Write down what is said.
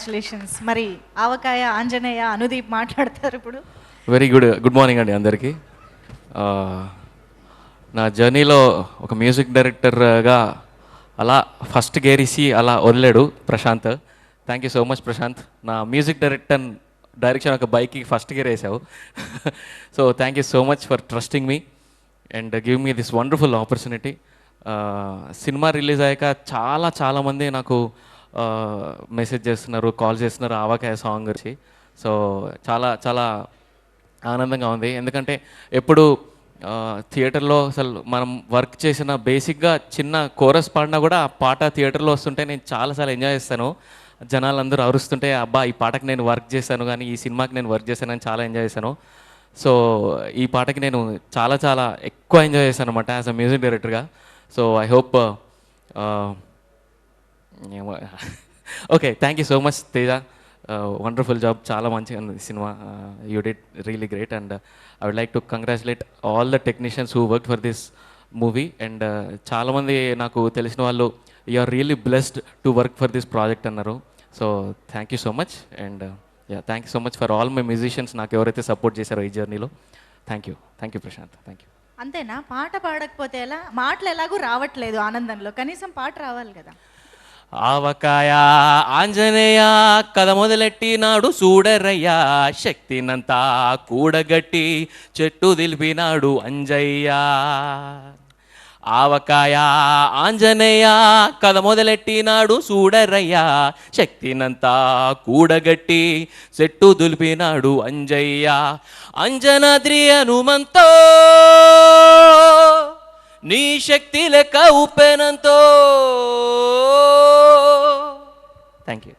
Congratulations. మరి ఆవకాయ ఆంజనేయ అనుదీప్ మాట్లాడతారు ఇప్పుడు. వెరీ గుడ్ మార్నింగ్ అండి అందరికీ. నా జర్నీలో ఒక మ్యూజిక్ డైరెక్టర్గా అలా ఫస్ట్ గేరిసి అలా వదిలేడు Prashant. Thank you so much Prashant. నా మ్యూజిక్ డైరెక్షన్ ఒక బైక్కి ఫస్ట్ గేర్ వేసావు. So thank you so much for trusting me and give me this wonderful opportunity. Cinema release అయ్యాక చాలామంది నాకు మెసేజ్ చేస్తున్నారు, కాల్ చేస్తున్నారు ఆవకాయ సాంగ్ గురించి. సో చాలా ఆనందంగా ఉంది. ఎందుకంటే ఎప్పుడు థియేటర్లో అసలు మనం వర్క్ చేసిన బేసిక్గా చిన్న కోరస్ పాడినా కూడా ఆ పాట థియేటర్లో వస్తుంటే నేను చాలా ఎంజాయ్ చేస్తాను. జనాలందరూ అరుస్తుంటే అబ్బా ఈ పాటకి నేను వర్క్ చేశాను, కానీ ఈ సినిమాకి నేను వర్క్ చేశానని చాలా ఎంజాయ్ చేశాను. సో ఈ పాటకి నేను చాలా ఎక్కువ ఎంజాయ్ చేశాను అనమాట యాజ్ అ మ్యూజిక్ డైరెక్టర్గా. So I hope okay, thank you so much Teja. Wonderful job, చాలా మంచిగా ఉంది cinema. You did really great and I would like to congratulate all the technicians who work for this movie. And చాలామంది నాకు తెలిసిన వాళ్ళు you are really blessed to work for this project అన్నారు. So thank you so much and thank you so much for all my musicians నాకు ఎవరైతే support చేశారో ఈ జర్నీలో. Thank you Prashant. Thank you. అంతేనా? పాట పాడకపోతే ఎలా? మాటలు ఎలాగూ రావట్లేదు ఆనందంలో, కనీసం పాట రావాలి కదా. ఆవకాయ ఆంజనేయ కథ మొదలెట్టినాడు చూడరయ్యా, శక్తినంతా కూడగట్టి చెట్టు దిలిపినాడు అంజయ్య. ఆవకాయ ఆంజనేయ కథ మొదలెట్టినాడు చూడరయ్యా, శక్తినంతా కూడగట్టి చెట్టు దులిపినాడు అంజయ్య. అంజనాద్రి హనుమంతో నీ శక్తి లెక్క ఉప్పెనంతో. Thank you.